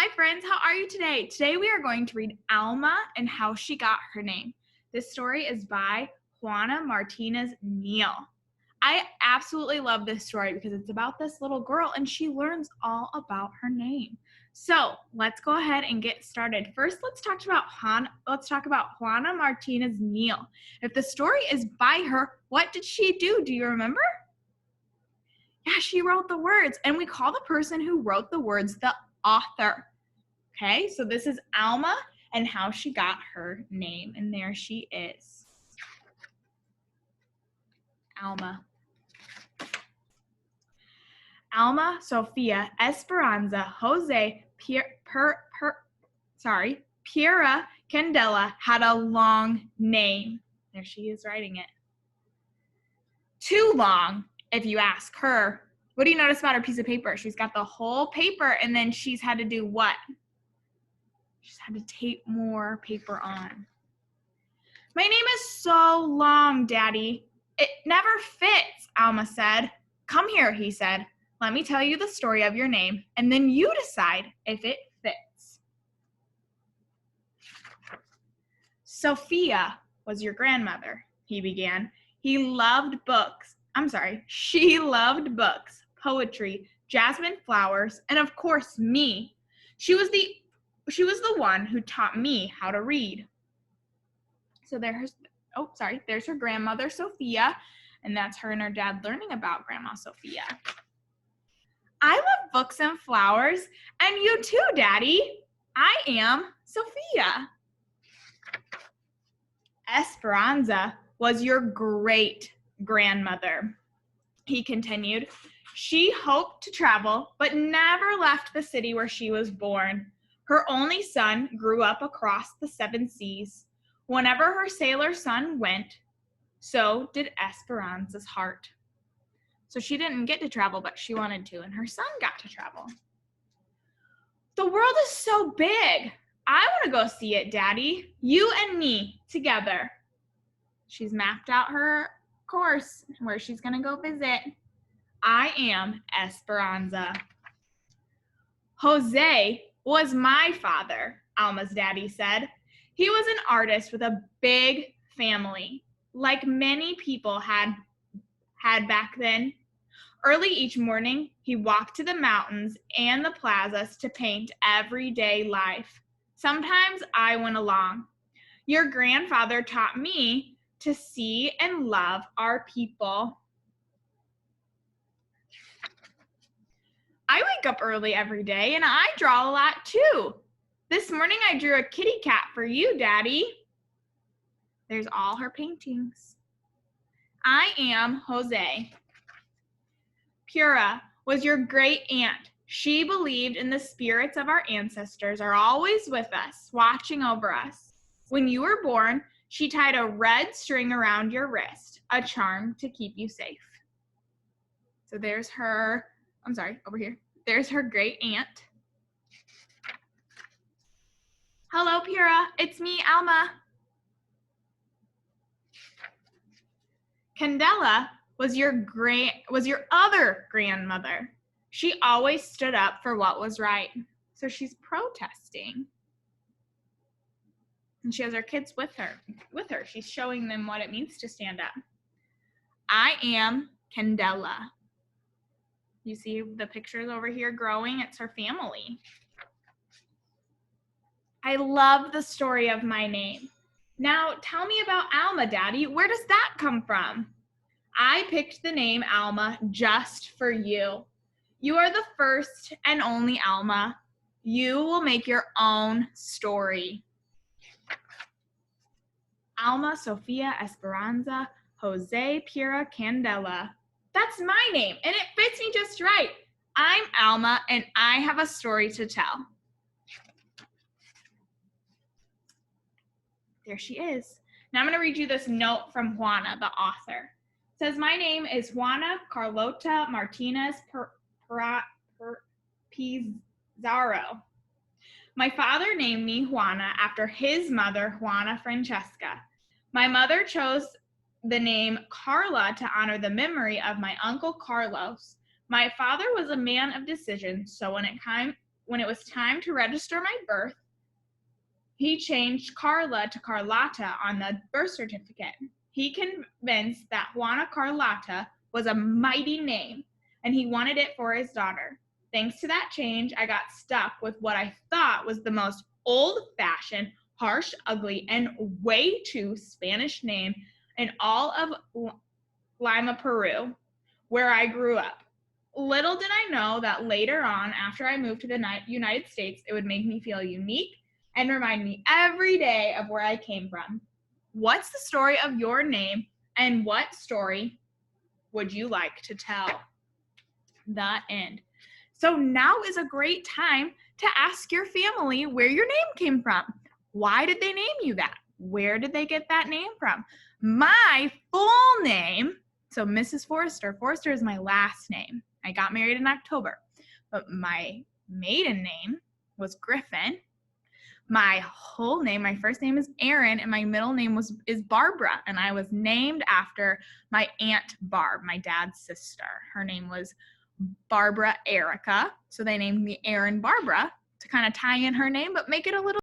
Hi friends, how are you today? Today we are going to read Alma and How She Got Her Name. This story is by Juana Martinez-Neal. I absolutely love this story because it's about this little girl and she learns all about her name. So let's go ahead and get started. First, let's talk about Juana Martinez-Neal. If the story is by her, what did she do? Do you remember? Yeah, she wrote the words, and we call the person who wrote the words the author. Okay, so this is Alma and How She Got Her Name, and there she is. Alma. Alma, Sofia, Esperanza, Jose, Piera, Candela had a long name. There she is writing it. Too long, if you ask her. What do you notice about her piece of paper? She's got the whole paper, and then she's had to do what? She's had to tape more paper on. My name is so long, Daddy. It never fits, Alma said. Come here, he said. Let me tell you the story of your name, and then you decide if it fits. Sophia was your grandmother, he began. She loved books, poetry, jasmine flowers, and of course me. She was the one who taught me how to read. So there's her grandmother, Sophia, and that's her and her dad learning about Grandma Sophia. I love books and flowers, and you too, Daddy. I am Sophia. Esperanza was your great-grandmother, he continued. She hoped to travel, but never left the city where she was born. Her only son grew up across the 7 seas. Whenever her sailor son went, so did Esperanza's heart. So she didn't get to travel, but she wanted to, and her son got to travel. The world is so big. I want to go see it, Daddy. You and me together. She's mapped out her course where she's going to go visit. I am Esperanza. Jose was my father, Alma's daddy said. He was an artist with a big family, like many people had back then. Early each morning, he walked to the mountains and the plazas to paint everyday life. Sometimes I went along. Your grandfather taught me to see and love our people. I wake up early every day and I draw a lot too. This morning I drew a kitty cat for you, Daddy. There's all her paintings. I am Jose. Pura was your great aunt. She believed in the spirits of our ancestors are always with us, watching over us. When you were born, she tied a red string around your wrist, a charm to keep you safe. So there's her, over here. There's her great aunt. Hello, Pura. It's me, Alma. Candela was your other grandmother. She always stood up for what was right. So she's protesting. And she has her kids with her. She's showing them what it means to stand up. I am Candela. You see the pictures over here growing? It's her family. I love the story of my name. Now, tell me about Alma, Daddy. Where does that come from? I picked the name Alma just for you. You are the first and only Alma. You will make your own story. Alma, Sofia, Esperanza, Jose, Pura, Candela. That's my name, and it fits me just right. I'm Alma, and I have a story to tell. There she is. Now I'm going to read you this note from Juana, the author. It says, my name is Juana Carlota Martinez Pizarro. My father named me Juana after his mother, Juana Francesca. My mother chose the name Carla to honor the memory of my uncle Carlos. My father was a man of decision, so when when it was time to register my birth, he changed Carla to Carlotta on the birth certificate. He convinced that Juana Carlotta was a mighty name, and he wanted it for his daughter. Thanks to that change, I got stuck with what I thought was the most old-fashioned, harsh, ugly, and way too Spanish name in all of Lima, Peru, where I grew up. Little did I know that later on, after I moved to the United States, it would make me feel unique and remind me every day of where I came from. What's the story of your name, and what story would you like to tell? The end. So now is a great time to ask your family where your name came from. Why did they name you that? Where did they get that name from? My full name, so Mrs. Forrester. Forrester is my last name. I got married in October, but my maiden name was Griffin. My whole name, my first name is Erin, and my middle name is Barbara, and I was named after my Aunt Barb, my dad's sister. Her name was Barbara Erica, so they named me Erin Barbara to kind of tie in her name, but make it a little